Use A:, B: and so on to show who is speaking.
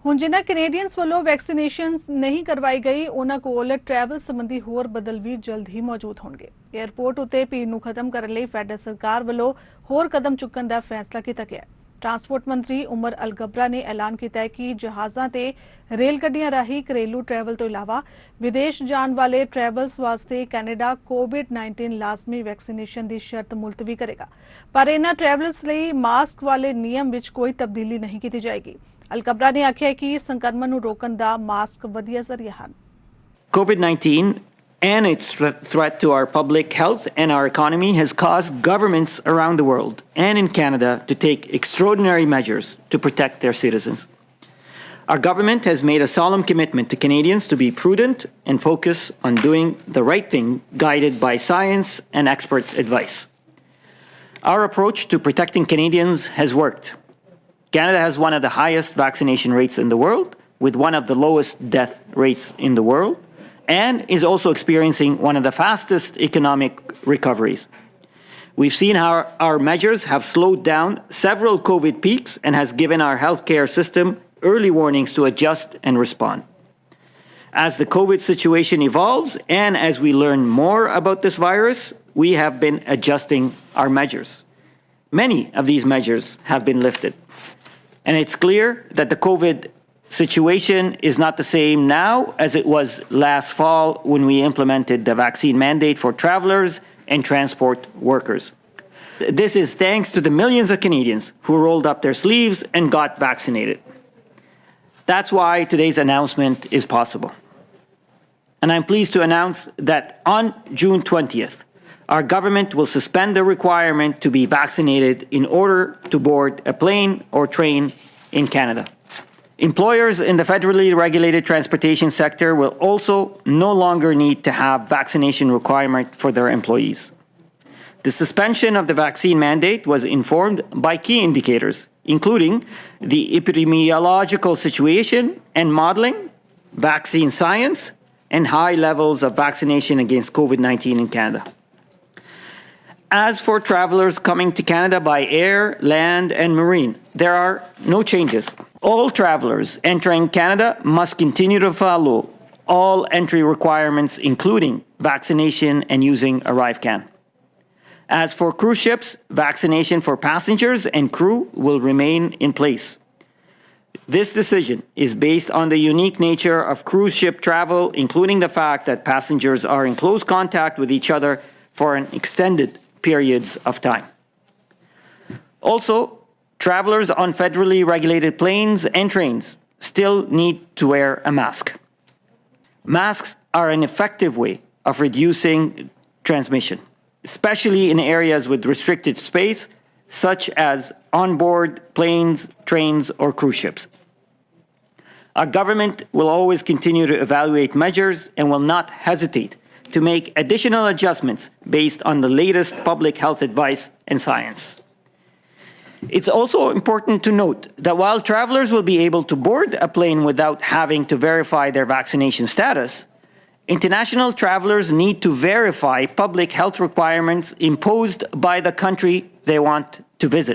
A: ਹੁਣ ਜਿਨ੍ਹਾਂ ਕੈਨੇਡੀਅਨਸ ਵੱਲੋਂ ਵੈਕਸੀਨੇਸ਼ਨ ਨਹੀਂ ਕਰਵਾਈ ਗਈ ਉਹਨਾਂ ਕੋਲ ਟਰੈਵਲ ਸੰਬੰਧੀ ਹੋਰ ਬਦਲ ਵੀ ਜਲਦ ਹੀ ਮੌਜੂਦ ਹੋਣਗੇ। ਏਅਰਪੋਰਟ ਉੱਤੇ ਭੀੜ ਨੂੰ ਖਤਮ ਕਰਨ ਲਈ ਫੈਡਰਲ ਸਰਕਾਰ ਵੱਲੋਂ ਹੋਰ ਕਦਮ ਚੁੱਕਣ ਦਾ ਫੈਸਲਾ ਕੀਤਾ ਗਿਆ। ट्रांसपोर्ट मंत्री उमर अलघबरा ने ऐलान किया है कि जहाज़ां ते रेल गड्डियां राही घरेलू ट्रैवल तो इलावा विदेश जाने वाले ट्रैवल्स वास्ते कैनेडा कोविड-19 लाजमी वैक्सीनेशन की शर्त मुलतवी करेगा, पर इन्हां ट्रैवल्स लई मास्क वाले नियम विच कोई तब्दीली नहीं की जाएगी। अलघबरा ने आख्या कि संक्रमण नूं रोकण दा मास्क वधिया जरिया हन।
B: COVID-19 and its threat to our public health and our economy has caused governments around the world and in Canada to take extraordinary measures to protect their citizens. Our government has made a solemn commitment to Canadians to be prudent and focus on doing the right thing, guided by science and expert advice. Our approach to protecting Canadians has worked. Canada has one of the highest vaccination rates in the world, with one of the lowest death rates in the world, and is also experiencing one of the fastest economic recoveries. We've seen how our measures have slowed down several COVID peaks and has given our healthcare system early warnings to adjust and respond. As the COVID situation evolves and as we learn more about this virus, we have been adjusting our measures. Many of these measures have been lifted. And it's clear that the COVID situation is not the same now as it was last fall when we implemented the vaccine mandate for travelers and transport workers. This is thanks to the millions of Canadians who rolled up their sleeves and got vaccinated. That's why today's announcement is possible. And I'm pleased to announce that on June 20th, our government will suspend the requirement to be vaccinated in order to board a plane or train in Canada. Employers in the federally regulated transportation sector will also no longer need to have vaccination requirement for their employees. The suspension of the vaccine mandate was informed by key indicators, including the epidemiological situation and modeling, vaccine science, and high levels of vaccination against COVID-19 in Canada. As for travelers coming to Canada by air, land, and marine, there are no changes. All travelers entering Canada must continue to follow all entry requirements, including vaccination and using ArriveCan. As for cruise ships, vaccination for passengers and crew will remain in place. This decision is based on the unique nature of cruise ship travel, including the fact that passengers are in close contact with each other for an extended periods of time. Also, travelers on federally regulated planes and trains still need to wear a mask. Masks are an effective way of reducing transmission, especially in areas with restricted space, such as onboard planes, trains, or cruise ships. Our government will always continue to evaluate measures and will not hesitate to make additional adjustments based on the latest public health advice and science. It's also important to note that while travelers will be able to board a plane without having to verify their vaccination status, international travelers need to verify public health requirements imposed by the country they want to visit.